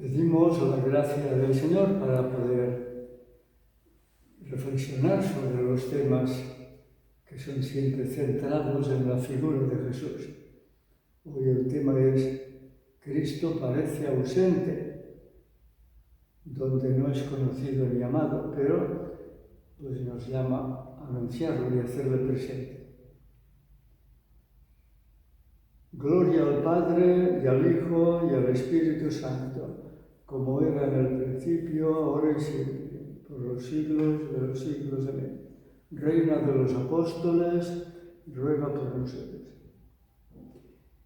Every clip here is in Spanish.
Pedimos la gracia del Señor para poder reflexionar sobre los temas que son siempre centrados en la figura de Jesús. Hoy el tema es Cristo parece ausente, donde no es conocido ni amado, pero pues nos llama a anunciarlo y hacerle presente. Gloria al Padre, y al Hijo, y al Espíritu Santo, como era en el principio, ahora y siempre, por los siglos de los siglos. Amén. Reina de los apóstoles, ruega por nosotros.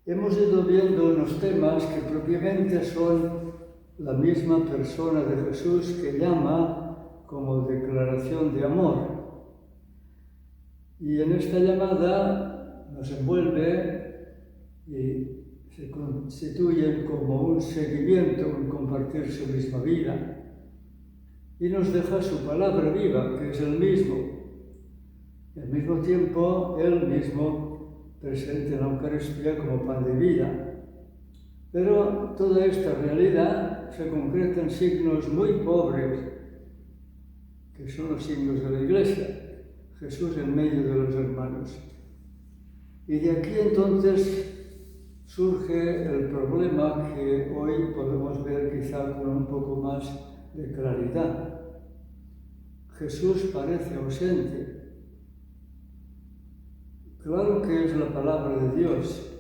Hemos ido viendo unos temas que propiamente son la misma persona de Jesús que llama como declaración de amor. Y en esta llamada nos envuelve y se constituyen como un seguimiento, un compartir su misma vida. Y nos deja su palabra viva, que es el mismo. Y al mismo tiempo, él mismo presente en la Eucaristía como pan de vida. Pero toda esta realidad se concreta en signos muy pobres, que son los signos de la Iglesia. Jesús en medio de los hermanos. Y de aquí entonces surge el problema que hoy podemos ver quizá con un poco más de claridad. Jesús parece ausente. Claro que es la palabra de Dios,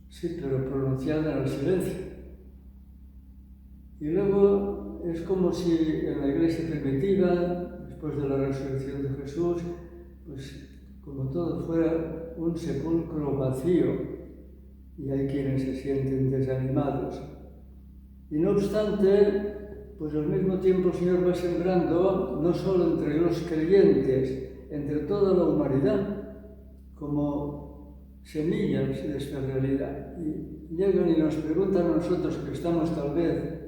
sí, pero pronunciada en el silencio. Y luego es como si en la iglesia primitiva, después de la resurrección de Jesús, pues como todo fuera un sepulcro vacío. Y hay quienes se sienten desanimados. Y no obstante, pues al mismo tiempo el Señor va sembrando, no solo entre los creyentes, entre toda la humanidad, como semillas de esta realidad. Y llegan y nos preguntan a nosotros, que estamos tal vez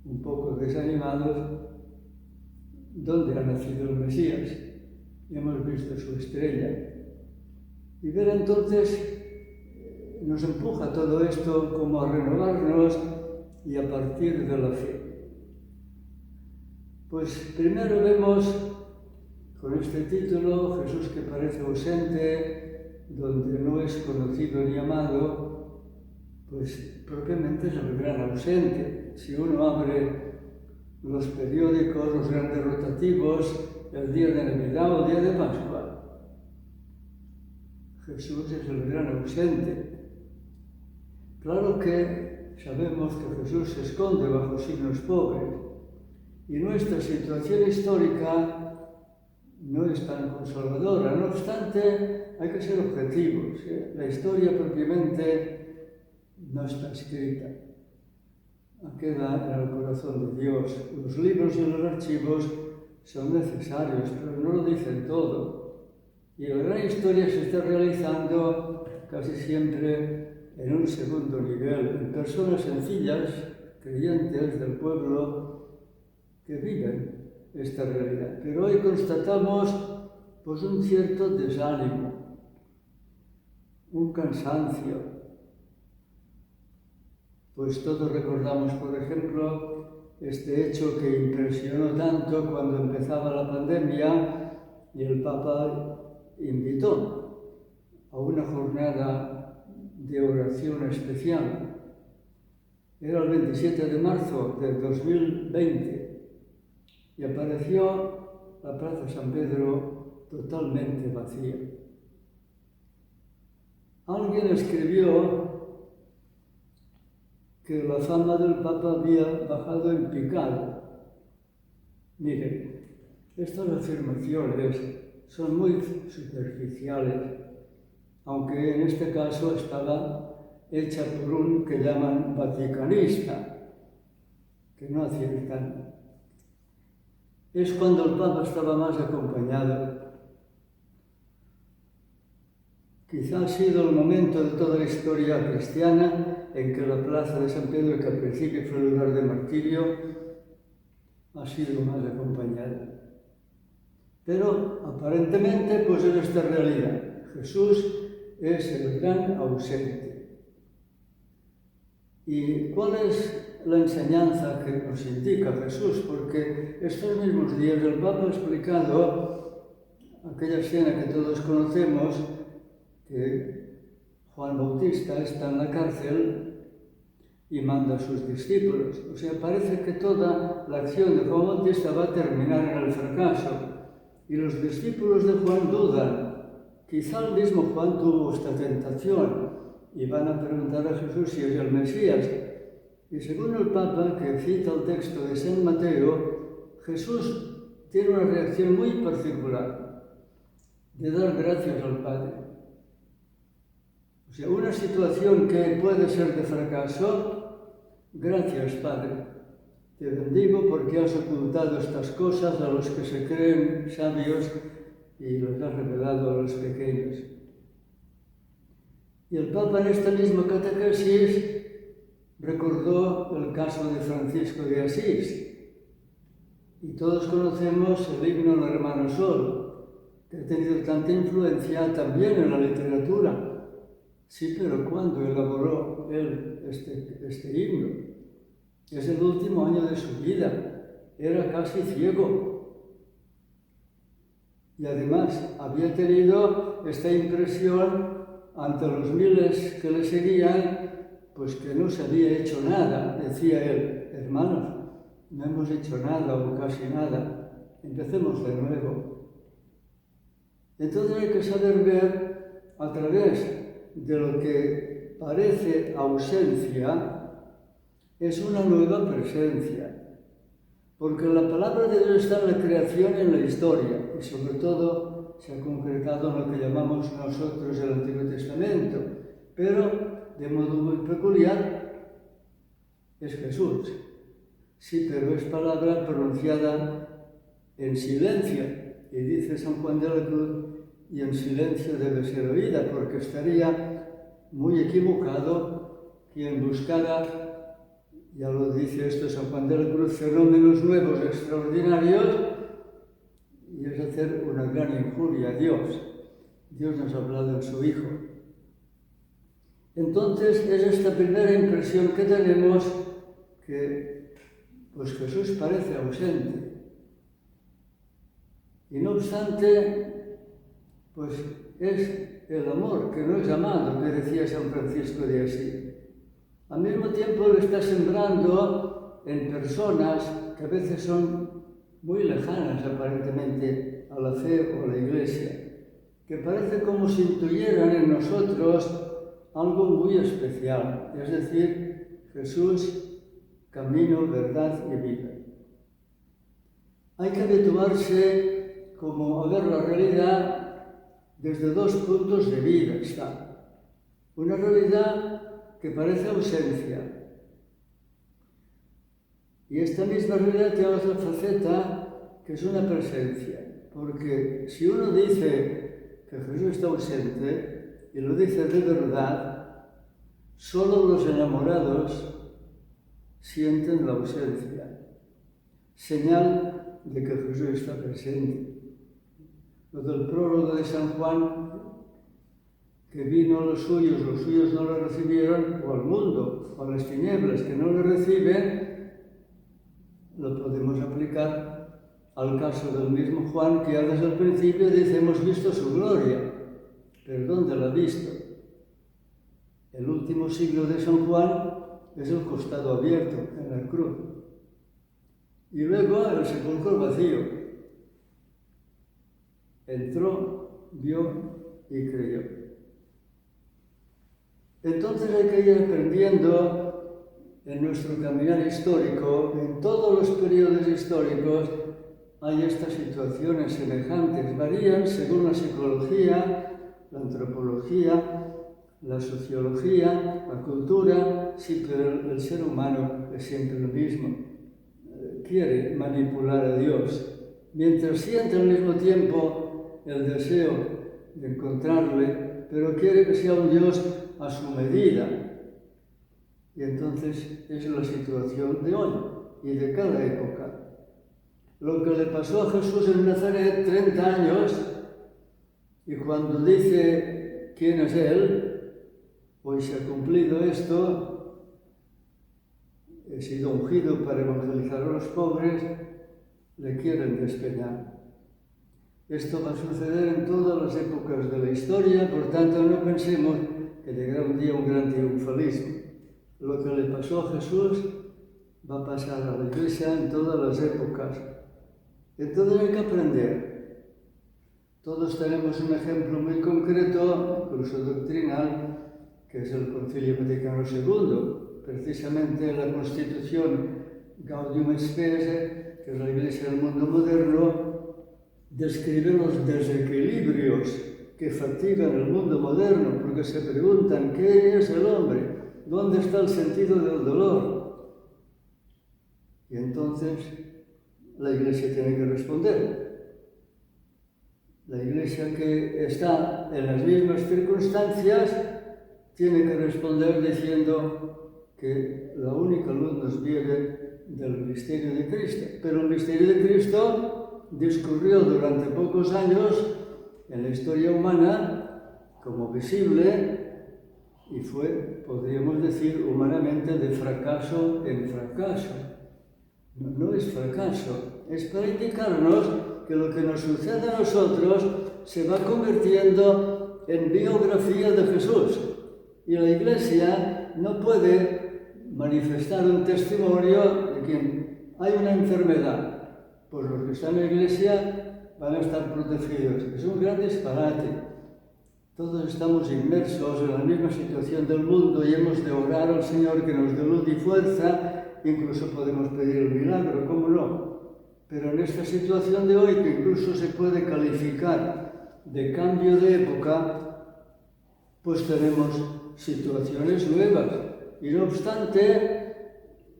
un poco desanimados, ¿dónde ha nacido el Mesías? Y hemos visto su estrella. Y ver entonces nos empuja todo esto como a renovarnos y a partir de la fe. Pues primero vemos con este título, Jesús que parece ausente, donde no es conocido ni amado, pues propiamente es el gran ausente. Si uno abre los periódicos, los grandes rotativos, el día de Navidad o el día de Pascua, Jesús es el gran ausente. Claro que sabemos que Jesús se esconde bajo signos pobres y nuestra situación histórica no es tan consoladora. No obstante, hay que ser objetivos. La historia propiamente no está escrita. Queda en el corazón de Dios. Los libros y los archivos son necesarios, pero no lo dicen todo. Y la gran historia se está realizando casi siempre en un segundo nivel, en personas sencillas, creyentes del pueblo, que viven esta realidad. Pero hoy constatamos pues un cierto desánimo, un cansancio. Pues todos recordamos, por ejemplo, este hecho que impresionó tanto cuando empezaba la pandemia y el Papa invitó a una jornada de oración especial. Era el 27 de marzo del 2020 y apareció la Plaza San Pedro totalmente vacía. Alguien escribió que la fama del Papa había bajado en picado. Miren, estas afirmaciones son muy superficiales, aunque en este caso estaba hecha por un que llaman vaticanista, que no aciertan. Es cuando el Papa estaba más acompañado. Quizá ha sido el momento de toda la historia cristiana en que la plaza de San Pedro, que al principio fue lugar de martirio, ha sido más acompañada. Pero aparentemente pues es esta realidad. Jesús es el gran ausente. ¿Y cuál es la enseñanza que nos indica Jesús, porque estos mismos días el Papa ha explicado aquella escena que todos conocemos, que Juan Bautista está en la cárcel y manda a sus discípulos. O sea, parece que toda la acción de Juan Bautista va a terminar en el fracaso. Y los discípulos de Juan dudan. Quizá el mismo Juan tuvo esta tentación y van a preguntar a Jesús si es el Mesías. Y según el Papa, que cita el texto de San Mateo, Jesús tiene una reacción muy particular de dar gracias al Padre. O sea, una situación que puede ser de fracaso, gracias Padre. Te bendigo porque has ocultado estas cosas a los que se creen sabios y los has revelado a los pequeños. Y el Papa en esta misma catequesis recordó el caso de Francisco de Asís. Y todos conocemos el himno del Hermano Sol, que ha tenido tanta influencia también en la literatura. Sí, pero ¿cuándo elaboró él este himno? Es el último año de su vida. Era casi ciego. Y además había tenido esta impresión ante los miles que le seguían, pues que no se había hecho nada. Decía él: hermanos, no hemos hecho nada o casi nada. Empecemos de nuevo. Entonces hay que saber ver a través de lo que parece ausencia, es una nueva presencia. Porque la palabra de Dios está en la creación y en la historia, y sobre todo se ha concretado en lo que llamamos nosotros el Antiguo Testamento, pero de modo muy peculiar es Jesús. Sí, pero es palabra pronunciada en silencio, y dice San Juan de la Cruz, y en silencio debe ser oída, porque estaría muy equivocado quien buscara, ya lo dice esto San Juan de la Cruz, fenómenos nuevos extraordinarios, y es hacer una gran injuria a Dios. Dios nos ha hablado en su Hijo. Entonces es esta primera impresión que tenemos, que pues Jesús parece ausente. Y no obstante, pues es el amor que no es amado, que decía San Francisco de Asís. Al mismo tiempo lo está sembrando en personas que a veces son muy lejanas aparentemente a la fe o a la Iglesia, que parece como si intuyeran en nosotros algo muy especial, es decir, Jesús, camino, verdad y vida. Hay que habituarse como a ver la realidad desde dos puntos de vista. Una realidad que parece ausencia. Y esta misma realidad tiene otra faceta que es una presencia. Porque si uno dice que Jesús está ausente, y lo dice de verdad, solo los enamorados sienten la ausencia. Señal de que Jesús está presente. Lo del prólogo de San Juan, que vino a los suyos no le recibieron, o al mundo, o a las tinieblas que no le reciben, lo podemos aplicar al caso del mismo Juan, que ya desde el principio dice: hemos visto su gloria. ¿Pero dónde la ha visto? El último signo de San Juan es el costado abierto en la cruz. Y luego el sepulcro vacío. Entró, vio y creyó. Entonces hay que ir aprendiendo en nuestro caminar histórico, en todos los periodos históricos, hay estas situaciones semejantes. Varían según la psicología, la antropología, la sociología, la cultura, sí, pero el ser humano es siempre lo mismo. Quiere manipular a Dios, mientras siente al mismo tiempo el deseo de encontrarle, pero quiere que sea un Dios a su medida. Y entonces es la situación de hoy y de cada época. Lo que le pasó a Jesús en Nazaret 30 años, y cuando dice quién es Él, hoy se ha cumplido esto, he sido ungido para evangelizar a los pobres, le quieren despeñar. Esto va a suceder en todas las épocas de la historia, por tanto no pensemos que llegará un día un gran triunfalismo. Lo que le pasó a Jesús va a pasar a la Iglesia en todas las épocas. Entonces hay que aprender. Todos tenemos un ejemplo muy concreto, incluso doctrinal, que es el Concilio Vaticano II, precisamente la Constitución Gaudium Spes, que es la Iglesia del mundo moderno, describe los desequilibrios que fatigan el mundo moderno, porque se preguntan, ¿qué es el hombre? ¿Dónde está el sentido del dolor? Y entonces la Iglesia tiene que responder. La Iglesia que está en las mismas circunstancias tiene que responder diciendo que la única luz nos viene del misterio de Cristo. Pero el misterio de Cristo discurrió durante pocos años en la historia humana como visible y fue, podríamos decir, humanamente de fracaso en fracaso. No es fracaso, es para indicarnos que lo que nos sucede a nosotros se va convirtiendo en biografía de Jesús. Y la Iglesia no puede manifestar un testimonio de que hay una enfermedad. Pues los que están en la Iglesia van a estar protegidos. Es un gran disparate. Todos estamos inmersos en la misma situación del mundo y hemos de orar al Señor que nos dé luz y fuerza. Incluso podemos pedir el milagro, ¿cómo no? Pero en esta situación de hoy, que incluso se puede calificar de cambio de época, pues tenemos situaciones nuevas. Y no obstante,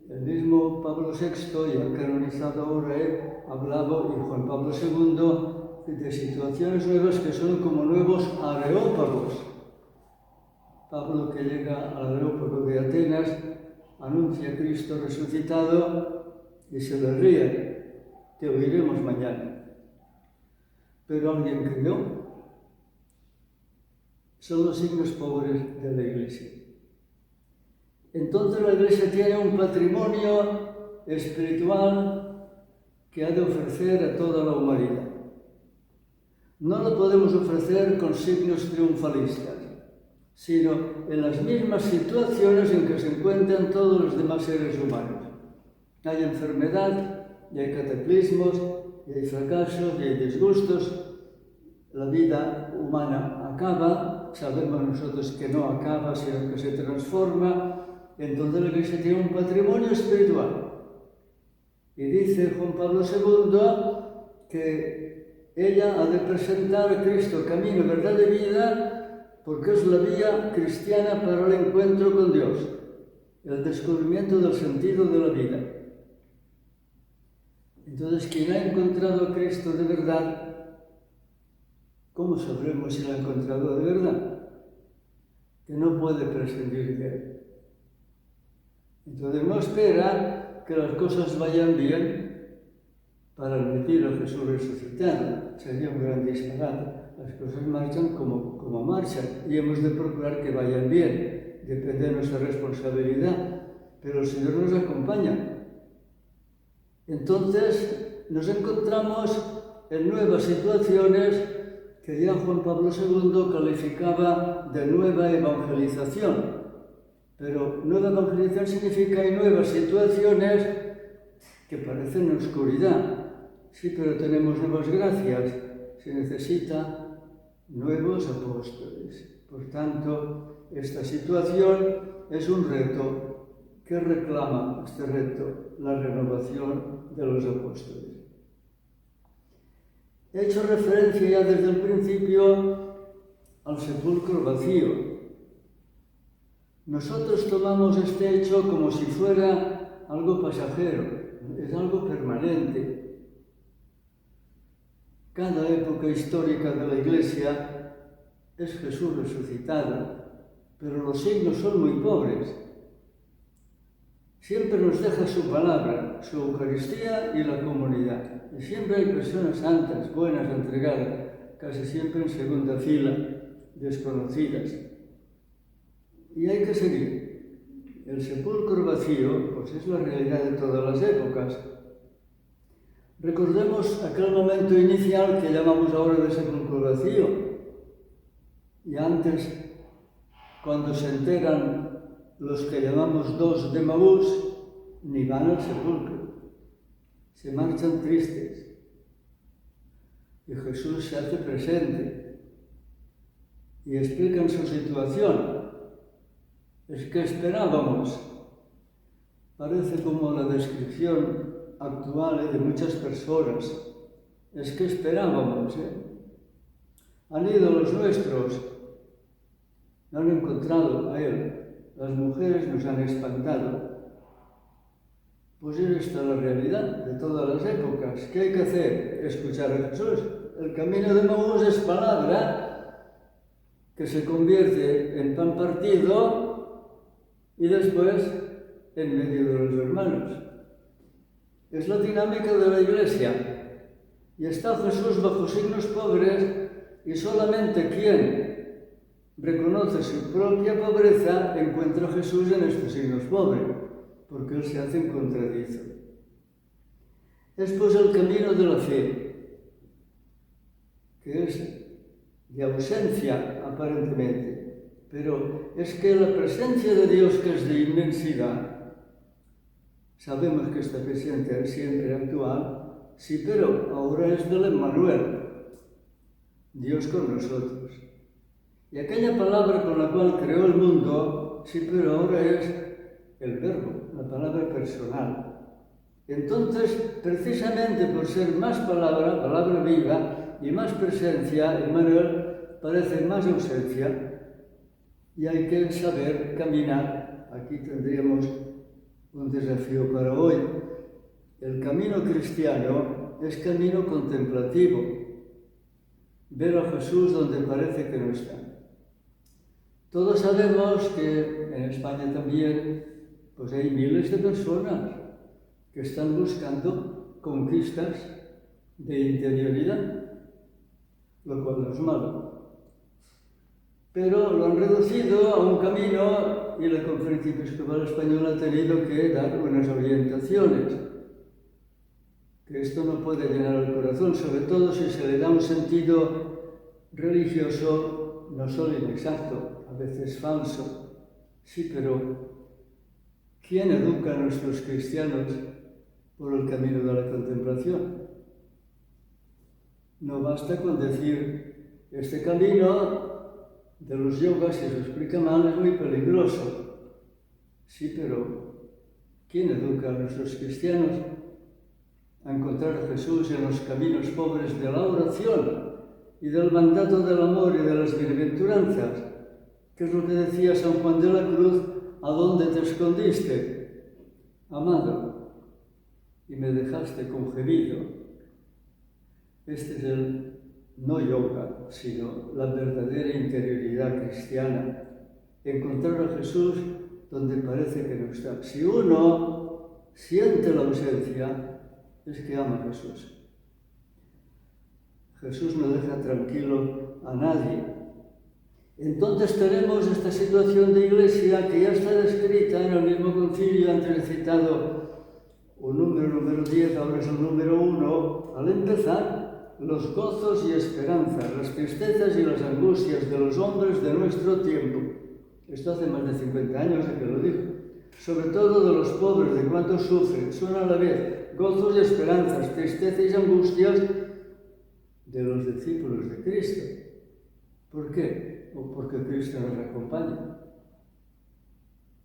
el mismo Pablo VI, ya canonizado ahora, hablaba, y Juan Pablo II, de situaciones nuevas que son como nuevos areópagos. Pablo, que llega al areópago de Atenas, anuncia a Cristo resucitado y se le ríe: te oiremos mañana. Pero alguien creyó. Son los signos pobres de la Iglesia. Entonces la Iglesia tiene un patrimonio espiritual que ha de ofrecer a toda la humanidad. No lo podemos ofrecer con signos triunfalistas, sino en las mismas situaciones en que se encuentran todos los demás seres humanos. Hay enfermedad, y hay cataclismos, y hay fracasos, y hay disgustos. La vida humana acaba, sabemos nosotros que no acaba, sino que se transforma. Entonces la Iglesia tiene un patrimonio espiritual. Y dice Juan Pablo II que ella ha de presentar a Cristo camino, verdad y vida, porque es la vía cristiana para el encuentro con Dios, el descubrimiento del sentido de la vida. Entonces, quien ha encontrado a Cristo de verdad, ¿cómo sabremos si lo ha encontrado de verdad? Que no puede prescindir de él. Entonces no espera que las cosas vayan bien para admitir a Jesús resucitado. Sería un gran disparate. Las cosas marchan como marchan y hemos de procurar que vayan bien. Depende de nuestra responsabilidad. Pero el Señor nos acompaña. Entonces nos encontramos en nuevas situaciones que ya Juan Pablo II calificaba de nueva evangelización. Pero nueva evangelización significa que hay nuevas situaciones que parecen oscuridad. Sí, pero tenemos nuevas gracias. Se necesita nuevos apóstoles. Por tanto, esta situación es un reto. ¿Qué reclama este reto? La renovación de los apóstoles. He hecho referencia ya desde el principio al sepulcro vacío. Nosotros tomamos este hecho como si fuera algo pasajero, es algo permanente. Cada época histórica de la Iglesia es Jesús resucitado, pero los signos son muy pobres. Siempre nos deja su palabra, su Eucaristía y la comunidad. Y siempre hay personas santas, buenas, entregadas, casi siempre en segunda fila, desconocidas. Y hay que seguir. el sepulcro vacío pues es la realidad de todas las épocas. Recordemos aquel momento inicial que llamamos ahora de sepulcro vacío. Y antes, cuando se enteran los que llamamos dos de Maús, ni van al sepulcro, se marchan tristes. Y Jesús se hace presente y explican su situación. Es que esperábamos. Parece como la descripción actual de muchas personas. Es que esperábamos. Han ido los nuestros, no han encontrado a Él. Las mujeres nos han espantado. Pues esta es la realidad de todas las épocas. ¿Qué hay que hacer? Escuchar a Jesús. El camino de Maús es palabra que se convierte en pan partido y después en medio de los hermanos. Es la dinámica de la Iglesia. Y está Jesús bajo signos pobres y solamente quien reconoce su propia pobreza encuentra a Jesús en estos signos pobres, porque Él se hace encontradizo. Es pues el camino de la fe, que es de ausencia aparentemente, pero es que la presencia de Dios, que es de inmensidad, sabemos que está presente siempre actual, sí, pero ahora es del Emmanuel, Dios con nosotros. Y aquella palabra con la cual creó el mundo, sí, pero ahora es el verbo, la palabra personal. Entonces, precisamente por ser más palabra viva y más presencia, Emmanuel parece más ausencia y hay que saber caminar. Aquí tendríamos un desafío para hoy. El camino cristiano es camino contemplativo, ver a Jesús donde parece que no está. Todos sabemos que en España también pues hay miles de personas que están buscando conquistas de interioridad, lo cual no es malo. Pero lo han reducido a un camino y la Conferencia Episcopal Española ha tenido que dar unas orientaciones. Que esto no puede llenar el corazón, sobre todo si se le da un sentido religioso no solo inexacto, a veces falso. Sí, pero ¿quién educa a nuestros cristianos por el camino de la contemplación? No basta con decir, este camino de los yogas, si se explica mal, es muy peligroso. Sí, pero ¿quién educa a nuestros cristianos a encontrar a Jesús en los caminos pobres de la oración y del mandato del amor y de las bienaventuranzas? ¿Qué es lo que decía San Juan de la Cruz? ¿A dónde te escondiste, amado, y me dejaste concebido? Este es el no yoga, sino la verdadera interioridad cristiana. Encontrar a Jesús donde parece que no está. Si uno siente la ausencia, es que ama a Jesús. Jesús no deja tranquilo a nadie. Entonces tenemos esta situación de iglesia que ya está descrita en el mismo concilio. Antes he citado un número 10, ahora es el número 1. Al empezar, los gozos y esperanzas, las tristezas y las angustias de los hombres de nuestro tiempo. Esto hace más de 50 años de que lo dijo. Sobre todo de los pobres, de cuántos sufren, son a la vez gozos y esperanzas, tristezas y angustias de los discípulos de Cristo. ¿Por qué? O porque Cristo nos acompaña.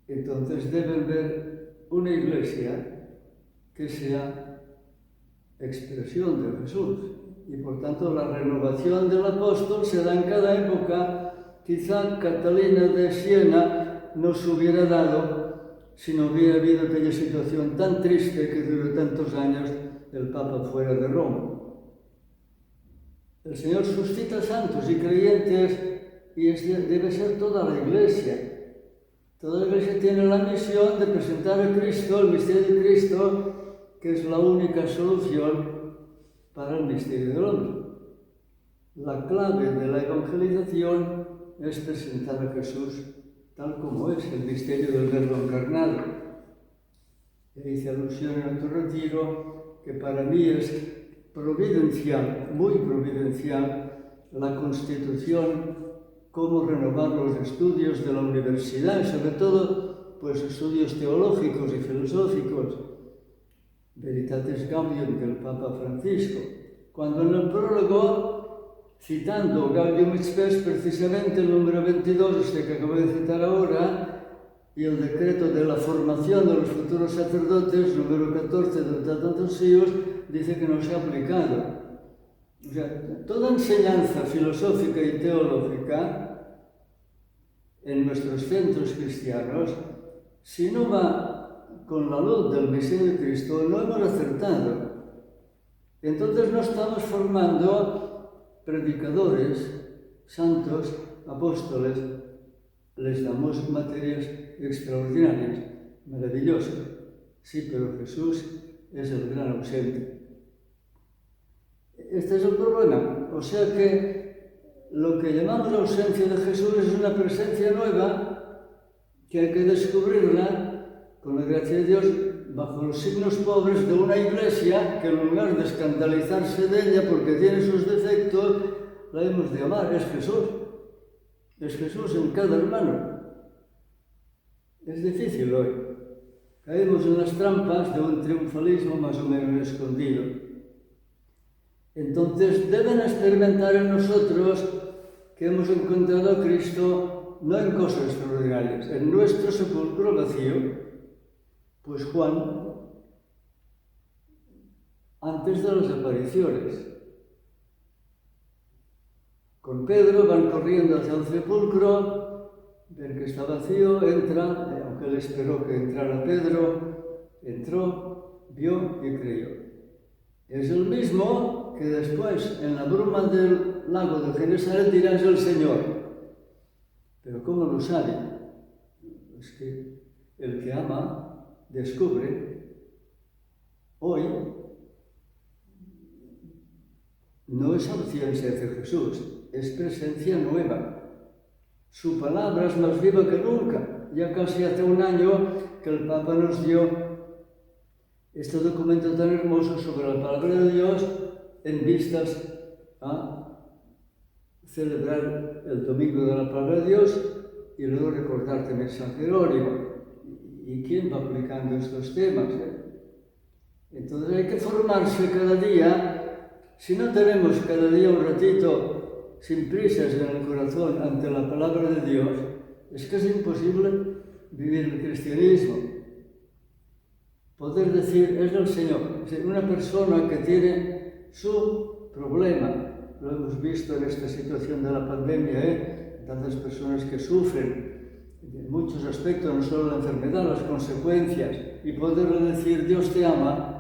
Entonces deben ver una iglesia que sea expresión de Jesús. Y por tanto la renovación del apóstol se da en cada época. Quizá Catalina de Siena no se hubiera dado si no hubiera habido aquella situación tan triste que duró tantos años el Papa fuera de Roma. El Señor suscita santos y creyentes y debe ser toda la Iglesia. Toda la Iglesia tiene la misión de presentar a Cristo, el misterio de Cristo, que es la única solución para el misterio del hombre. La clave de la evangelización es presentar a Jesús tal como es el misterio del Verbo encarnado. Hice alusión en otro retiro que para mí es providencial, muy providencial, la constitución, cómo renovar los estudios de la universidad, sobre todo pues estudios teológicos y filosóficos, Veritatis Gaudium del Papa Francisco, cuando en el prólogo, citando Gaudium et Spes, precisamente el número 22, este que acabo de citar ahora, y el decreto de la formación de los futuros sacerdotes, número 14 del Trattatus Sius, dice que no se ha aplicado. O sea, toda enseñanza filosófica y teológica en nuestros centros cristianos, si no va con la luz del misterio de Cristo, no hemos acertado. Entonces no estamos formando predicadores, santos, apóstoles. Les damos materias extraordinarias, maravillosas. Sí, pero Jesús es el gran ausente. Este es el problema. O sea que lo que llamamos ausencia de Jesús es una presencia nueva que hay que descubrirla, con la gracia de Dios, bajo los signos pobres de una iglesia que en lugar de escandalizarse de ella porque tiene sus defectos, la hemos de amar. Es Jesús. Es Jesús en cada hermano. Es difícil hoy. Caemos en las trampas de un triunfalismo más o menos escondido. Entonces deben experimentar en nosotros que hemos encontrado a Cristo no en cosas extraordinarias, en nuestro sepulcro vacío. Pues Juan, antes de las apariciones, con Pedro van corriendo hacia el sepulcro, ven que está vacío, entra, aunque él esperó que entrara Pedro, entró, vio y creyó. Es el mismo que después, en la bruma del lago de Genesaret, dirá es el Señor. Pero ¿cómo lo sabe? Es que el que ama descubre. Hoy no es ausencia de Jesús, es presencia nueva. Su palabra es más viva que nunca. Ya casi hace un año que el Papa nos dio este documento tan hermoso sobre la palabra de Dios en vistas a celebrar el Domingo de la Palabra de Dios y luego recordar también San Jerónimo. ¿Y quién va aplicando estos temas? Entonces hay que formarse cada día. Si no tenemos cada día un ratito sin prisas en el corazón ante la palabra de Dios, es que es imposible vivir el cristianismo. Poder decir, es el Señor. Una persona que tiene su problema, lo hemos visto en esta situación de la pandemia, tantas personas que sufren en muchos aspectos, no solo la enfermedad, las consecuencias, y poderle decir, Dios te ama.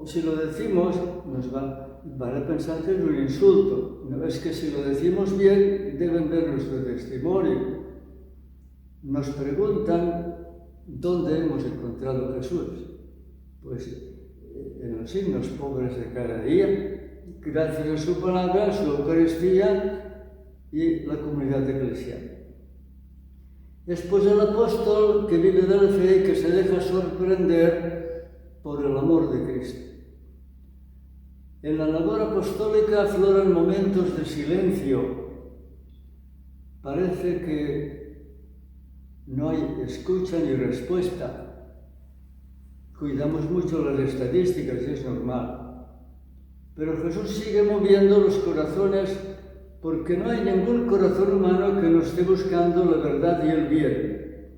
Si lo decimos, nos van a pensar que es un insulto. No, es que si lo decimos bien, deben ver nuestro testimonio. Nos preguntan dónde hemos encontrado a Jesús. Pues en los signos pobres de cada día, gracias a su palabra, a su Eucaristía y la comunidad eclesial. Después el apóstol que vive de la fe y que se deja sorprender por el amor de Cristo. En la labor apostólica afloran momentos de silencio. Parece que no hay escucha ni respuesta. Cuidamos mucho las estadísticas y es normal. Pero Jesús sigue moviendo los corazones porque no hay ningún corazón humano que no esté buscando la verdad y el bien.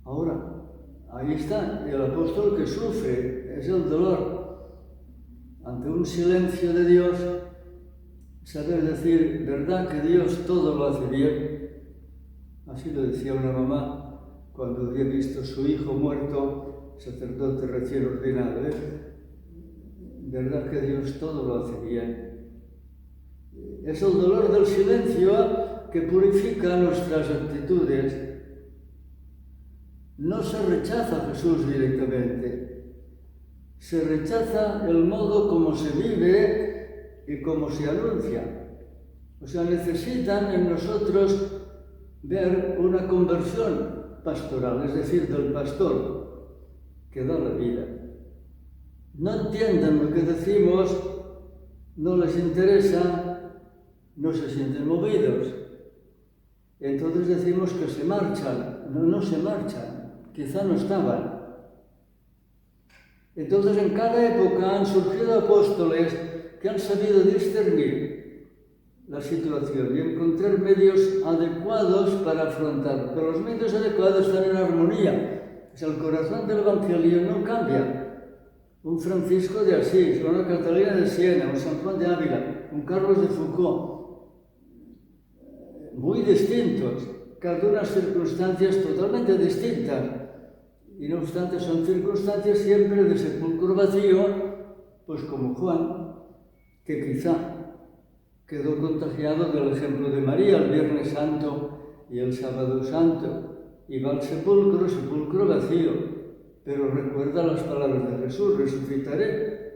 Ahora, ahí está el apóstol que sufre, es el dolor. Ante un silencio de Dios, saber decir, ¿verdad que Dios todo lo hace bien? Así lo decía una mamá cuando había visto a su hijo muerto, sacerdote recién ordenado. ¿Verdad que Dios todo lo hace bien? Es el dolor del silencio que purifica nuestras actitudes. No se rechaza a Jesús directamente. Se rechaza el modo como se vive y como se anuncia. O sea, necesitan en nosotros ver una conversión pastoral, es decir, del pastor que da la vida. No entienden lo que decimos, no les interesa, no se sienten movidos. Entonces decimos que se marchan. No se marchan, quizá no estaban. Entonces en cada época han surgido apóstoles que han sabido discernir la situación y encontrar medios adecuados para afrontarlo. Pero los medios adecuados están en armonía. O sea, el corazón del Evangelio no cambia. Un Francisco de Asís, una Catalina de Siena, un San Juan de Ávila, un Carlos de Foucault, muy distintos, cada unas circunstancias totalmente distintas. Y no obstante son circunstancias siempre de sepulcro vacío, pues como Juan, que quizá quedó contagiado del ejemplo de María el Viernes Santo y el Sábado Santo, y va al sepulcro vacío, pero recuerda las palabras de Jesús: resucitaré.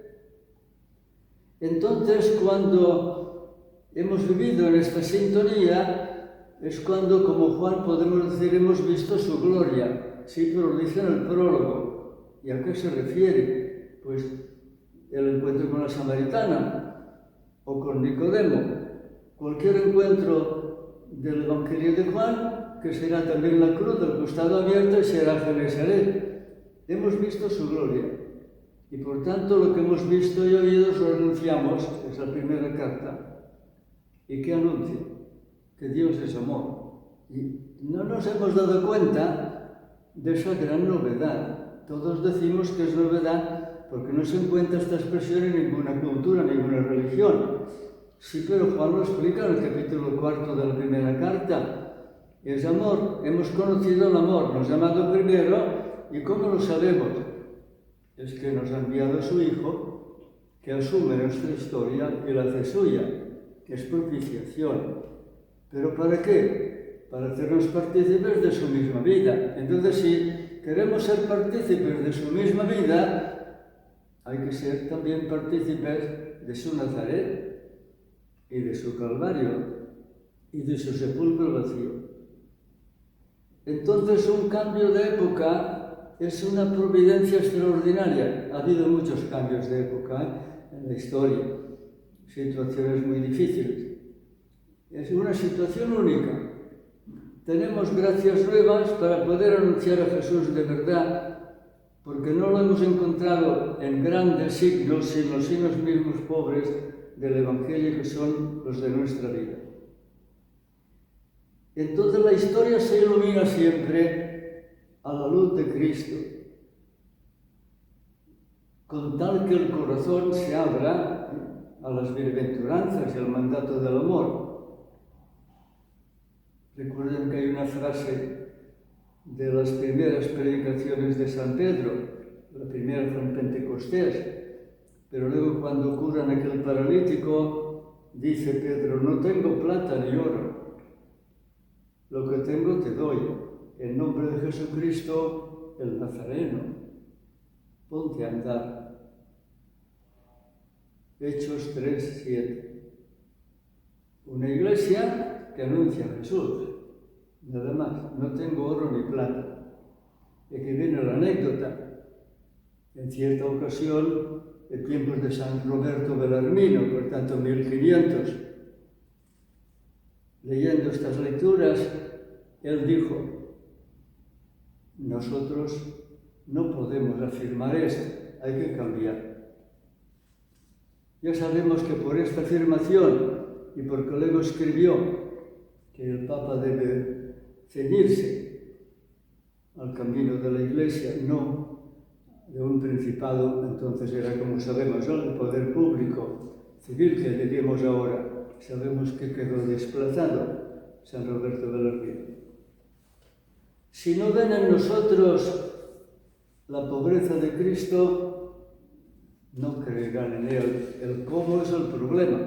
Entonces, cuando hemos vivido en esta sintonía, es cuando, como Juan, podemos decir, hemos visto su gloria. Sí, pero lo dice en el prólogo. ¿Y a qué se refiere? Pues el encuentro con la samaritana o con Nicodemo. Cualquier encuentro del Evangelio de Juan, que será también la cruz del costado abierto y será Genesaret. Hemos visto su gloria. Y por tanto lo que hemos visto y oído lo anunciamos, es la primera carta. ¿Y qué anuncia? Que Dios es amor. Y no nos hemos dado cuenta de esa gran novedad. Todos decimos que es novedad porque no se encuentra esta expresión en ninguna cultura, en ninguna religión. Sí, pero Juan lo explica en el capítulo 4 de la primera carta. Es amor, hemos conocido el amor, nos ha amado primero. ¿Y cómo lo sabemos? Es que nos ha enviado a su Hijo, que asume nuestra historia y la hace suya. Es propiciación. ¿Pero para qué? Para hacernos partícipes de su misma vida. Entonces, si queremos ser partícipes de su misma vida, hay que ser también partícipes de su Nazaret y de su Calvario y de su sepulcro vacío. Entonces, un cambio de época es una providencia extraordinaria. Ha habido muchos cambios de época en la historia, situaciones muy difíciles. Es una situación única. Tenemos gracias nuevas para poder anunciar a Jesús de verdad, porque no lo hemos encontrado en grandes signos, sino en los signos mismos pobres del Evangelio, que son los de nuestra vida. Entonces la historia se ilumina siempre a la luz de Cristo, con tal que el corazón se abra a las bienaventuranzas y al mandato del amor. Recuerden que hay una frase de las primeras predicaciones de San Pedro, la primera fue en Pentecostés, pero luego cuando curan a aquel paralítico, dice Pedro: no tengo plata ni oro, lo que tengo te doy, en nombre de Jesucristo el Nazareno, ponte a andar. Hechos 3:7. Una iglesia que anuncia a Jesús, nada más. No tengo oro ni plata. Y aquí viene la anécdota. En cierta ocasión, en tiempos de San Roberto Belarmino, por tanto 1500, leyendo estas lecturas, él dijo: nosotros no podemos afirmar esto, hay que cambiar. Ya sabemos que por esta afirmación, y porque luego escribió que el Papa debe ceñirse al camino de la Iglesia, no de un principado, entonces era, como sabemos, el poder público civil que diríamos ahora. Sabemos que quedó desplazado San Roberto Belarmino. Si no ven en nosotros la pobreza de Cristo, no creerán en Él. El cómo es el problema.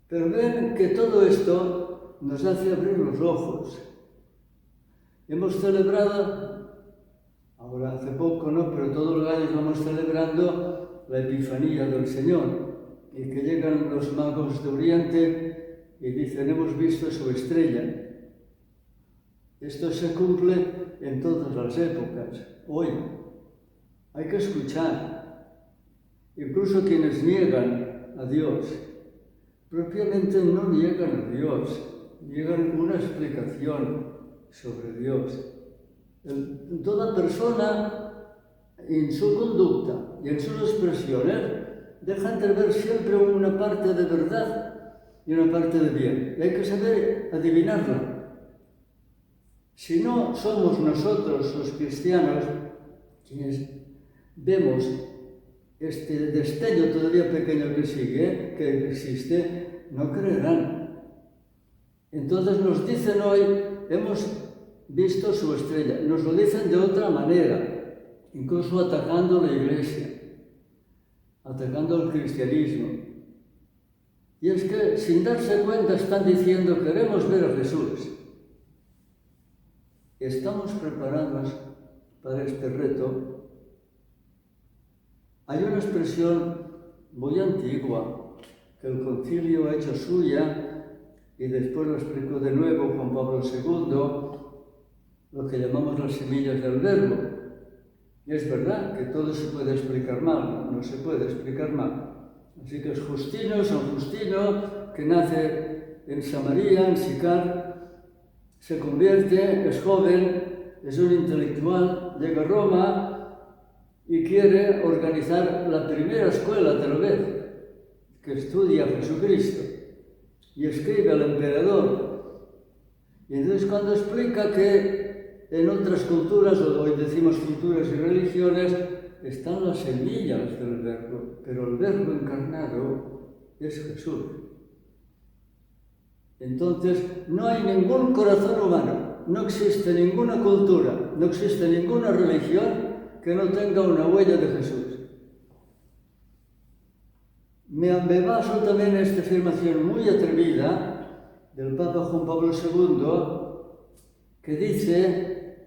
Pero ven que todo esto nos hace abrir los ojos. Hemos celebrado, ahora hace poco, ¿no?, pero todos los años vamos celebrando la Epifanía del Señor, y que llegan los magos de Oriente y dicen, hemos visto su estrella. Esto se cumple en todas las épocas. Hoy hay que escuchar. Incluso quienes niegan a Dios, propiamente no niegan a Dios, niegan una explicación sobre Dios. Toda persona, en su conducta y en sus expresiones, deja entrever siempre una parte de verdad y una parte de bien. Y hay que saber adivinarla. Si no somos nosotros, los cristianos, quienes vemos este destello todavía pequeño que sigue, que existe, no creerán. Entonces nos dicen hoy, hemos visto su estrella. Nos lo dicen de otra manera, incluso atacando la Iglesia, atacando el cristianismo. Y es que, sin darse cuenta, están diciendo, queremos ver a Jesús. Estamos preparados para este reto. Hay una expresión muy antigua que el concilio ha hecho suya y después lo explicó de nuevo Juan Pablo II, lo que llamamos las semillas del verbo. Y es verdad que todo se puede explicar mal, no se puede explicar mal. Así que es Justino, San Justino, que nace en Samaria, en Sicar, se convierte, es joven, es un intelectual, llega a Roma y quiere organizar la primera escuela, tal vez, que estudia a Jesucristo, y escribe al emperador. Y entonces cuando explica que en otras culturas, o hoy decimos culturas y religiones, están las semillas del verbo, pero el verbo encarnado es Jesús. Entonces, no hay ningún corazón humano, no existe ninguna cultura, no existe ninguna religión que no tenga una huella de Jesús. Me baso también en esta afirmación muy atrevida del Papa Juan Pablo II, que dice,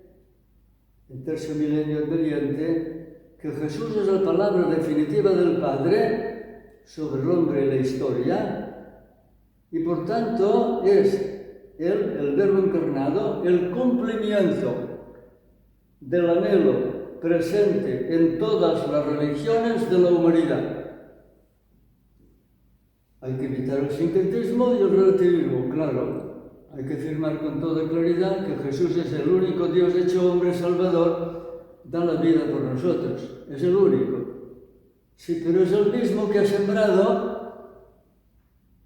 en Tercio Milenio Adveniente, que Jesús es la palabra definitiva del Padre sobre el hombre y la historia, y por tanto es Él, el Verbo encarnado, el cumplimiento del anhelo presente en todas las religiones de la humanidad. Hay que evitar el sincretismo y el relativismo, claro. Hay que afirmar con toda claridad que Jesús es el único Dios hecho hombre salvador, da la vida por nosotros, es el único. Sí, pero es el mismo que ha sembrado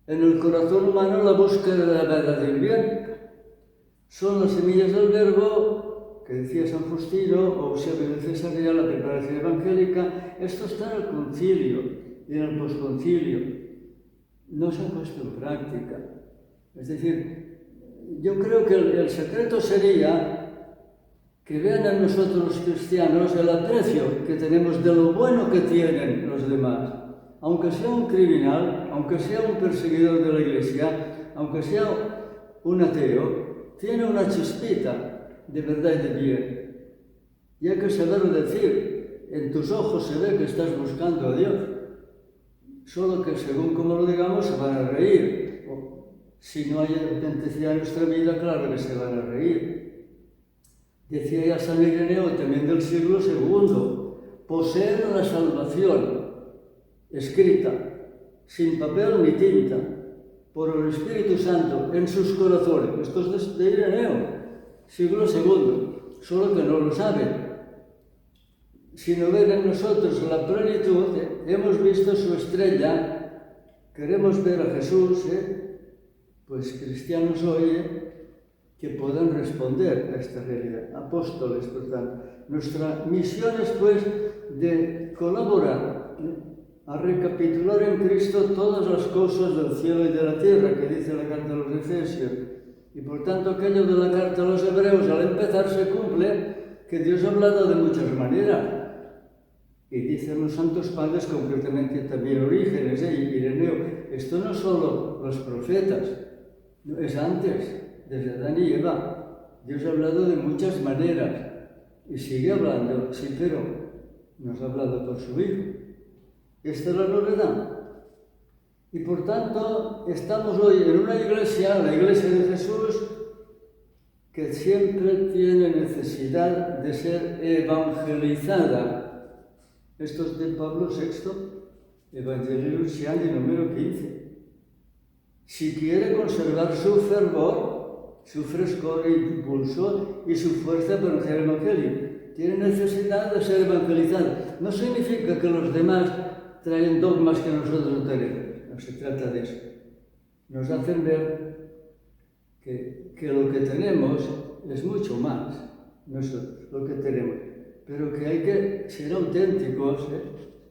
en el corazón humano la búsqueda de la verdad del bien. Son las semillas del verbo, que decía San Justino, o Eusebio de Cesarea, la preparación evangélica. Esto está en el concilio y en el posconcilio. No se ha puesto en práctica. Es decir, yo creo que el secreto sería que vean en nosotros los cristianos el aprecio que tenemos de lo bueno que tienen los demás. Aunque sea un criminal, aunque sea un perseguidor de la Iglesia, aunque sea un ateo, tiene una chispita de verdad y de bien. Y hay que saberlo decir. En tus ojos se ve que estás buscando a Dios. Solo que según como lo digamos se van a reír. Si no hay autenticidad en nuestra vida, claro que se van a reír. Decía ya San Ireneo, también del siglo II, poseer la salvación escrita, sin papel ni tinta, por el Espíritu Santo en sus corazones. Esto es de Ireneo, siglo II, solo que no lo saben. Si no ven en nosotros la plenitud, hemos visto su estrella, queremos ver a Jesús, pues cristianos hoy que puedan responder a esta realidad. Apóstoles, por tanto. Nuestra misión es, pues, de colaborar a recapitular en Cristo todas las cosas del cielo y de la tierra, que dice la carta a los Efesios. Y por tanto, aquello de la carta a los Hebreos, al empezar, se cumple, que Dios ha hablado de muchas maneras. Y dicen los santos padres, concretamente también Orígenes y Ireneo, esto no solo los profetas, es antes, desde Adán y Eva. Dios ha hablado de muchas maneras y sigue hablando, sí, pero nos ha hablado por su Hijo. Esta es la novedad. Y por tanto, estamos hoy en una iglesia, la iglesia de Jesús, que siempre tiene necesidad de ser evangelizada. Esto es de Pablo VI, Evangelii Luciani, número 15. Si quiere conservar su fervor, su frescor, impulso y su fuerza para anunciar el Evangelio, tiene necesidad de ser evangelizada. No significa que los demás traen dogmas que nosotros no tenemos. No se trata de eso. Nos hacen ver que lo que tenemos es mucho más, nosotros, lo que tenemos. Pero que hay que ser auténticos,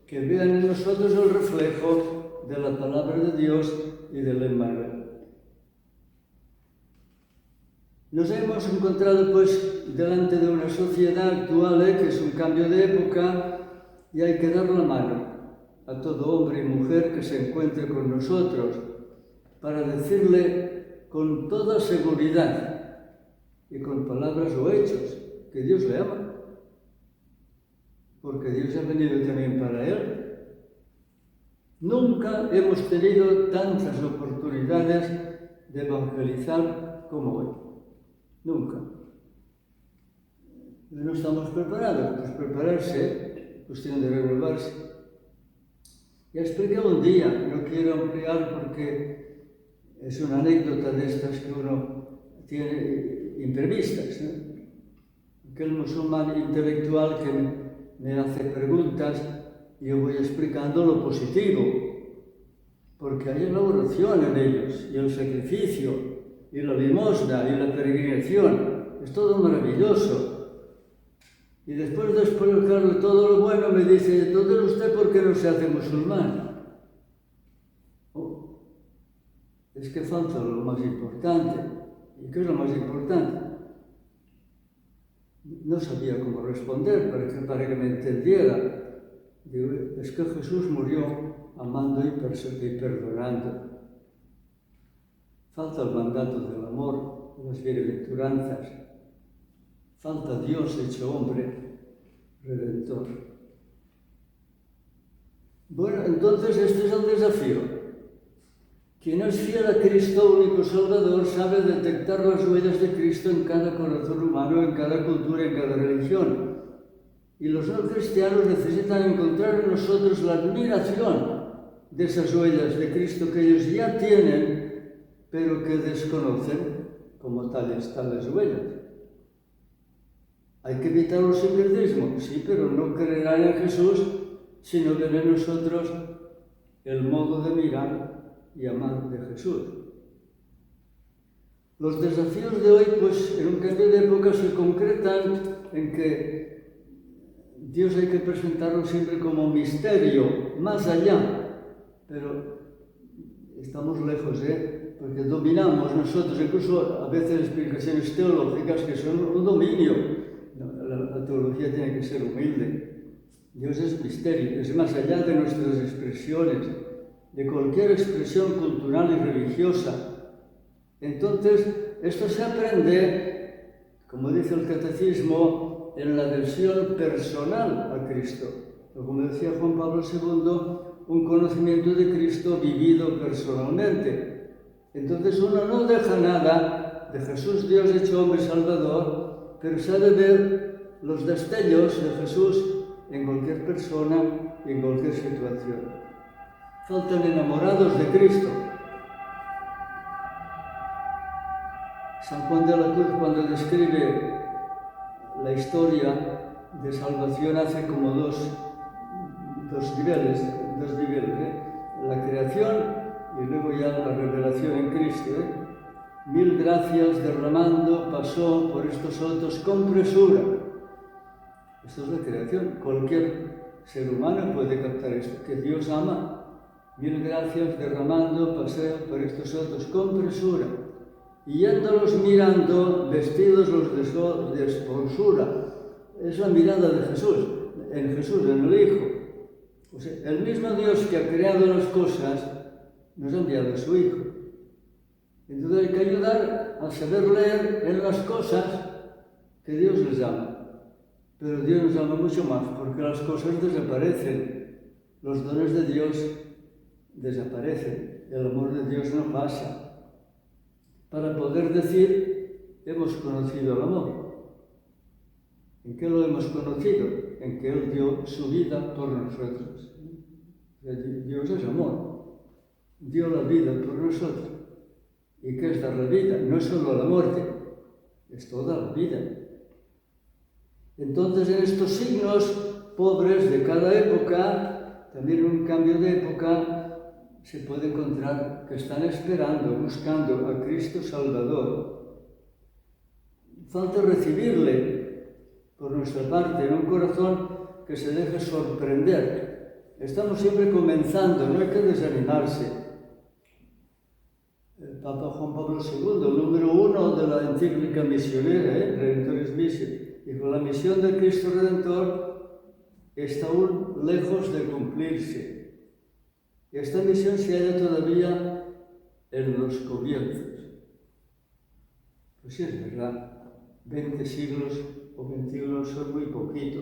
que vean en nosotros el reflejo de la palabra de Dios y del Evangelio. Nos hemos encontrado pues delante de una sociedad actual que es un cambio de época y hay que dar la mano a todo hombre y mujer que se encuentre con nosotros para decirle con toda seguridad y con palabras o hechos que Dios le ama, porque Dios ha venido también para él. Nunca hemos tenido tantas oportunidades de evangelizar como hoy. Nunca. No estamos preparados. Pues prepararse, cuestión de renovarse. Ya expliqué un día, no quiero ampliar porque es una anécdota de estas que uno tiene imprevistas, ¿no? Aquel musulmán intelectual que me hace preguntas y yo voy explicando lo positivo, porque hay la oración en ellos, y el sacrificio, y la limosna, y la peregrinación, es todo maravilloso. Y después de explicarle todo lo bueno, me dice, entonces usted, ¿por qué no se hace musulmán? Oh, es que falta lo más importante. ¿Y qué es lo más importante? No sabía cómo responder para que me entendiera. Digo, es que Jesús murió amando y perdonando. Falta el mandato del amor, de las bienaventuranzas. Falta Dios hecho hombre, redentor. Bueno, entonces este es el desafío. Quien es fiel a Cristo, único Salvador, sabe detectar las huellas de Cristo en cada corazón humano, en cada cultura, en cada religión. Y los no cristianos necesitan encontrar en nosotros la admiración de esas huellas de Cristo que ellos ya tienen, pero que desconocen como tales huellas. Hay que evitar el sincretismo, sí, pero no creerán en Jesús si no ven en nosotros el modo de mirar y amar de Jesús. Los desafíos de hoy, pues, en un cambio de época se concretan en que Dios hay que presentarlo siempre como misterio, más allá, pero estamos lejos, porque dominamos nosotros, incluso a veces explicaciones teológicas que son un dominio. La teología tiene que ser humilde. Dios es misterio, es más allá de nuestras expresiones, de cualquier expresión cultural y religiosa. Entonces, esto se aprende, como dice el catecismo, en la adhesión personal a Cristo. O como decía Juan Pablo II, un conocimiento de Cristo vivido personalmente. Entonces uno no deja nada de Jesús, Dios hecho hombre Salvador, pero sabe ver los destellos de Jesús en cualquier persona y en cualquier situación. Faltan enamorados de Cristo. San Juan de la Cruz, cuando describe la historia de salvación, hace como dos niveles, la creación y luego ya la revelación en Cristo. Mil gracias derramando pasó por estos otros con presura. Esto es la creación. Cualquier ser humano puede captar esto, que Dios ama. Mil gracias derramando pasó por estos otros con presura. Y yéndolos mirando, vestidos los de esporsura. Es la mirada de Jesús, en el Hijo. O sea, el mismo Dios que ha creado las cosas nos ha enviado a su Hijo. Entonces hay que ayudar a saber leer en las cosas que Dios les ama. Pero Dios nos ama mucho más, porque las cosas desaparecen. Los dones de Dios desaparece, el amor de Dios no pasa, para poder decir, hemos conocido el amor. ¿En qué lo hemos conocido? En que Él dio su vida por nosotros. Dios es amor, dio la vida por nosotros. ¿Y qué es dar la vida? No es solo la muerte, es toda la vida. Entonces, en estos signos pobres de cada época, también un cambio de época, se puede encontrar que están esperando, buscando a Cristo Salvador. Falta recibirle por nuestra parte, en un corazón que se deje sorprender. Estamos siempre comenzando, no hay que desanimarse. El Papa Juan Pablo II, el número 1 de la encíclica misionera, Redemptoris Missio, dijo, la misión de Cristo Redentor está aún lejos de cumplirse. Esta misión se halla todavía en los comienzos. Pues sí, es verdad, 20 siglos o 21 son muy poquito.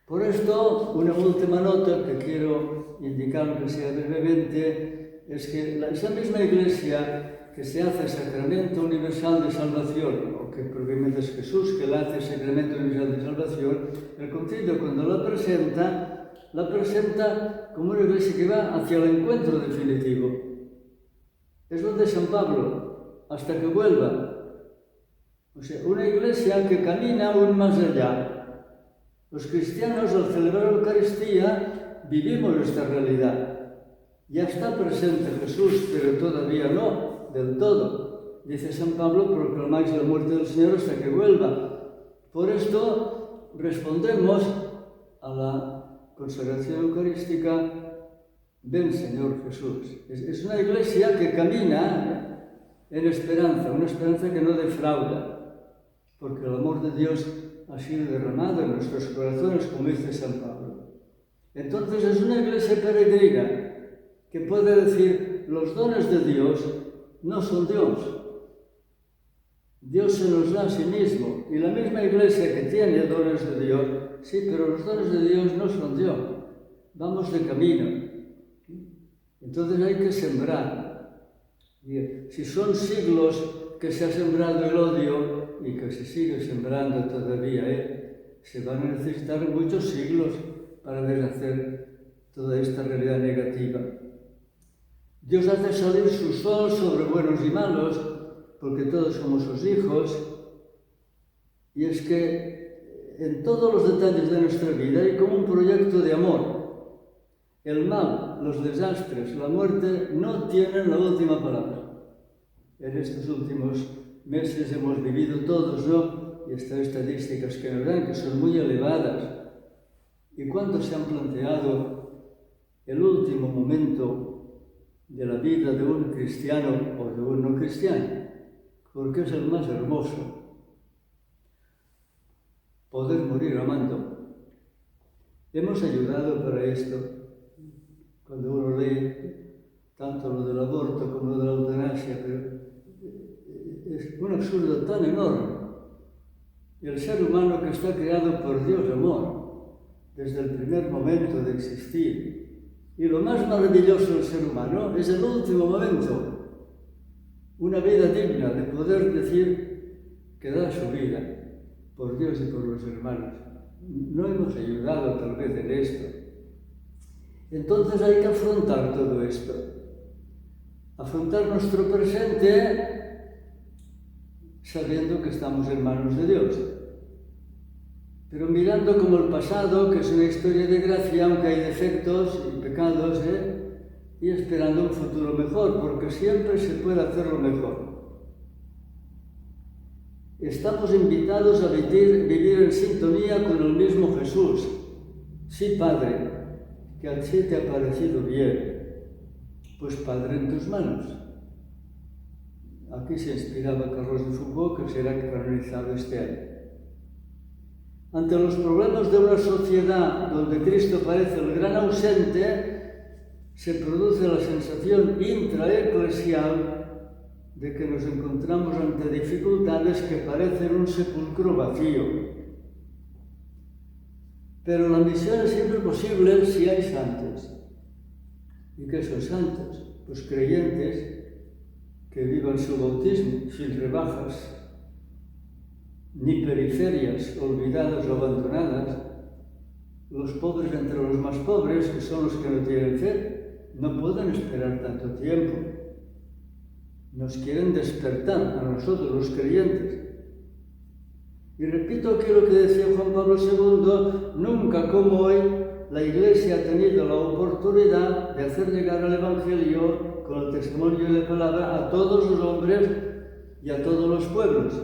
Por esto, una última nota que quiero indicar, aunque sea brevemente, es que esa misma Iglesia que se hace Sacramento Universal de Salvación, o que propiamente es Jesús que la hace Sacramento Universal de Salvación, el Concilio cuando la presenta como una Iglesia que va hacia el encuentro definitivo. Es lo de San Pablo, hasta que vuelva. O sea, una Iglesia que camina aún más allá. Los cristianos, al celebrar la Eucaristía, vivimos esta realidad. Ya está presente Jesús, pero todavía no, del todo. Dice San Pablo, proclamáis la muerte del Señor hasta que vuelva. Por esto, respondemos a la consagración eucarística, ven Señor Jesús. Es una Iglesia que camina en esperanza, una esperanza que no defrauda. Porque el amor de Dios ha sido derramado en nuestros corazones, como dice San Pablo. Entonces es una Iglesia peregrina que puede decir, los dones de Dios no son Dios. Dios se nos da a sí mismo. Y la misma Iglesia que tiene dones de Dios, sí, pero los dones de Dios no son Dios. Vamos de camino. Entonces hay que sembrar. Si son siglos que se ha sembrado el odio y que se sigue sembrando todavía, se van a necesitar muchos siglos para deshacer toda esta realidad negativa. Dios hace salir su sol sobre buenos y malos, porque todos somos sus hijos, y es que en todos los detalles de nuestra vida hay como un proyecto de amor. El mal, los desastres, la muerte no tienen la última palabra. En estos últimos meses hemos vivido todos, ¿no? Y estas estadísticas que nos dan, que son muy elevadas. ¿Y cuántos se han planteado el último momento de la vida de un cristiano o de un no cristiano? Porque es el más hermoso. Poder morir amando. Hemos ayudado para esto. Cuando uno lee tanto lo del aborto como lo de la eutanasia, pero es un absurdo tan enorme. El ser humano que está creado por Dios amor, desde el primer momento de existir. Y lo más maravilloso del ser humano es el último momento. Una vida digna de poder decir que da su vida por Dios y por los hermanos. No hemos ayudado tal vez en esto. Entonces hay que afrontar todo esto. Afrontar nuestro presente sabiendo que estamos en manos de Dios. Pero mirando como el pasado, que es una historia de gracia, aunque hay defectos y pecados, y esperando un futuro mejor, porque siempre se puede hacerlo mejor. Estamos invitados a vivir en sintonía con el mismo Jesús. Sí, Padre, que a ti te ha parecido bien. Pues Padre, en tus manos. Aquí se inspiraba Carlos de Foucault, que será canonizado este año. Ante los problemas de una sociedad donde Cristo parece el gran ausente, se produce la sensación intraeclesial de que nos encontramos ante dificultades que parecen un sepulcro vacío. Pero la misión es siempre posible si hay santos. ¿Y qué son santos? Pues creyentes que vivan su bautismo sin rebajas, ni periferias olvidadas o abandonadas. Los pobres entre los más pobres, que son los que no tienen fe, no pueden esperar tanto tiempo. Nos quieren despertar a nosotros, los creyentes. Y repito aquí lo que decía Juan Pablo II, nunca como hoy la Iglesia ha tenido la oportunidad de hacer llegar el Evangelio con el testimonio y la palabra a todos los hombres y a todos los pueblos.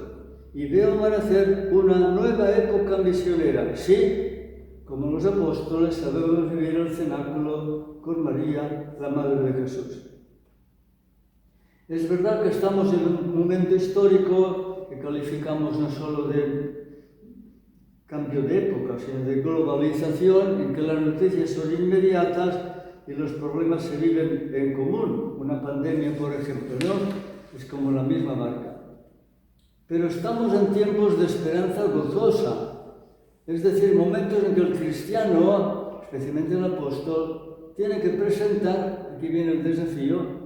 Y veo amanecer una nueva época misionera. Sí, como los apóstoles sabemos vivir el cenáculo con María, la Madre de Jesús. Es verdad que estamos en un momento histórico que calificamos no solo de cambio de época, sino de globalización, en que las noticias son inmediatas y los problemas se viven en común. Una pandemia, por ejemplo, ¿no? Es como la misma barca. Pero estamos en tiempos de esperanza gozosa, es decir, momentos en que el cristiano, especialmente el apóstol, tiene que presentar, aquí viene el desafío,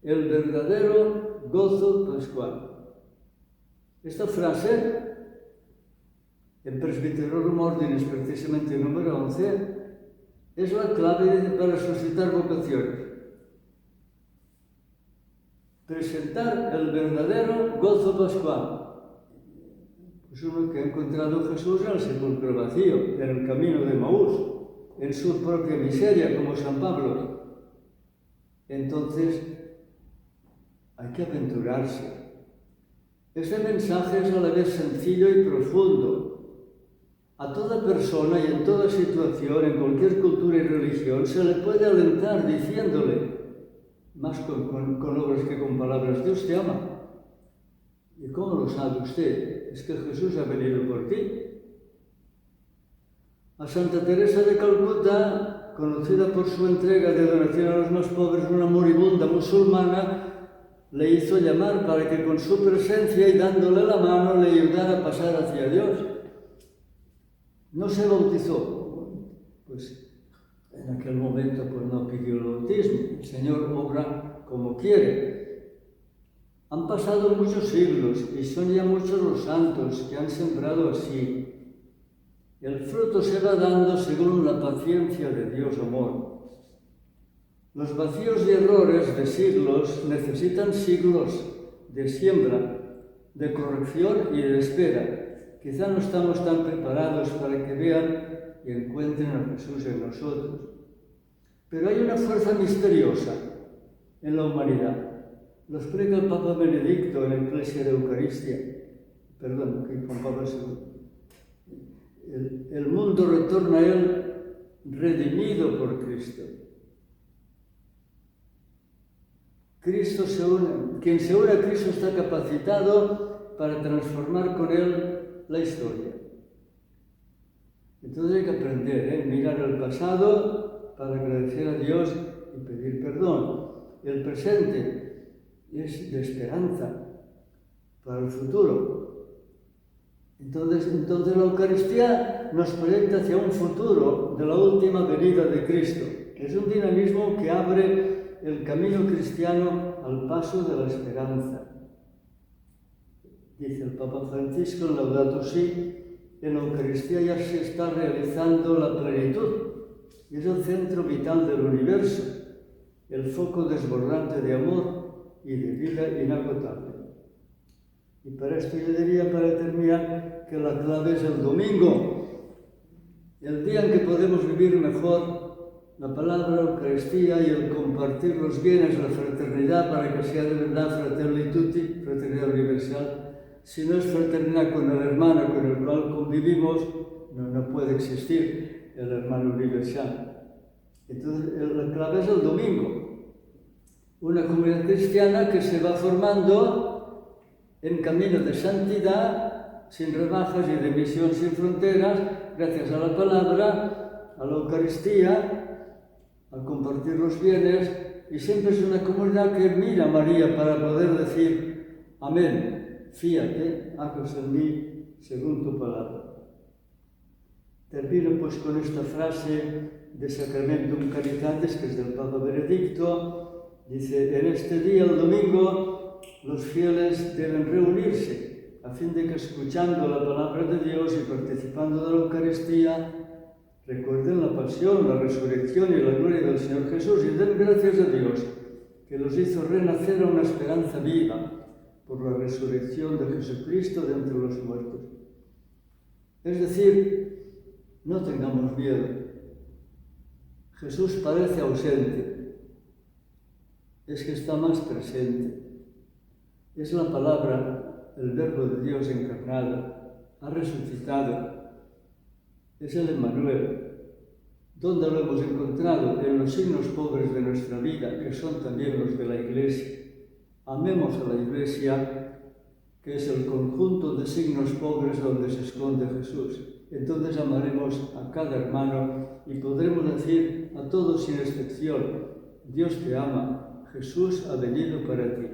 el verdadero gozo pascual. Esta frase, en Presbyterorum Ordinis, precisamente el número 11, es la clave para suscitar vocaciones. Presentar el verdadero gozo pascual. Es uno que ha encontrado Jesús en el sepulcro vacío, en el camino de Maús, en su propia miseria, como San Pablo. Entonces, hay que aventurarse. Ese mensaje es a la vez sencillo y profundo. A toda persona y en toda situación, en cualquier cultura y religión, se le puede alentar diciéndole, más con obras que con palabras, Dios te ama. ¿Y cómo lo sabe usted? Es que Jesús ha venido por ti. A Santa Teresa de Calcuta, conocida por su entrega de donación a los más pobres, una moribunda musulmana le hizo llamar para que con su presencia y dándole la mano le ayudara a pasar hacia Dios. No se bautizó, pues en aquel momento pues no pidió el bautismo. El Señor obra como quiere. Han pasado muchos siglos y son ya muchos los santos que han sembrado así. El fruto se va dando según la paciencia de Dios amor. Los vacíos y errores de siglos necesitan siglos de siembra, de corrección y de espera. Quizá no estamos tan preparados para que vean y encuentren a Jesús en nosotros. Pero hay una fuerza misteriosa en la humanidad. Lo explica el Papa Benedicto en la Iglesia de Eucaristía. Perdón, que Juan Pablo II. El mundo retorna a él redimido por Cristo. Cristo se une, quien se une a Cristo está capacitado para transformar con él la historia. Entonces hay que aprender, mirar el pasado para agradecer a Dios y pedir perdón. El presente es de esperanza para el futuro. Entonces la Eucaristía nos proyecta hacia un futuro de la última venida de Cristo. Es un dinamismo que abre el camino cristiano al paso de la esperanza. Dice el Papa Francisco en Laudato Si, en la Eucaristía ya se está realizando la plenitud. Es el centro vital del universo, el foco desbordante de amor y de vida inagotable. Y para esto yo diría, para terminar, que la clave es el domingo, el día en que podemos vivir mejor la palabra, la Eucaristía y el compartir los bienes, la fraternidad, para que sea de verdad fratelli tutti, fraternidad universal. Si no es fraternidad con el hermano con el cual convivimos, no puede existir el hermano universal. Entonces, la clave es el domingo. Una comunidad cristiana que se va formando en camino de santidad, sin rebajas y de misión sin fronteras, gracias a la palabra, a la Eucaristía, a compartir los bienes, y siempre es una comunidad que mira a María para poder decir, amén, fíate, hágase en mí según tu palabra. Termino pues con esta frase de Sacramentum Caritatis, que es del Papa Benedicto, dice, en este día, el domingo, los fieles deben reunirse a fin de que, escuchando la palabra de Dios y participando de la Eucaristía, recuerden la pasión, la resurrección y la gloria del Señor Jesús y den gracias a Dios, que los hizo renacer a una esperanza viva por la resurrección de Jesucristo de entre los muertos. Es decir, no tengamos miedo. Jesús parece ausente, es que está más presente. Es la palabra, el Verbo de Dios encarnado, ha resucitado. Es el Emmanuel. ¿Dónde lo hemos encontrado? En los signos pobres de nuestra vida, que son también los de la Iglesia. Amemos a la Iglesia, que es el conjunto de signos pobres donde se esconde Jesús. Entonces amaremos a cada hermano y podremos decir a todos sin excepción, Dios te ama, Jesús ha venido para ti.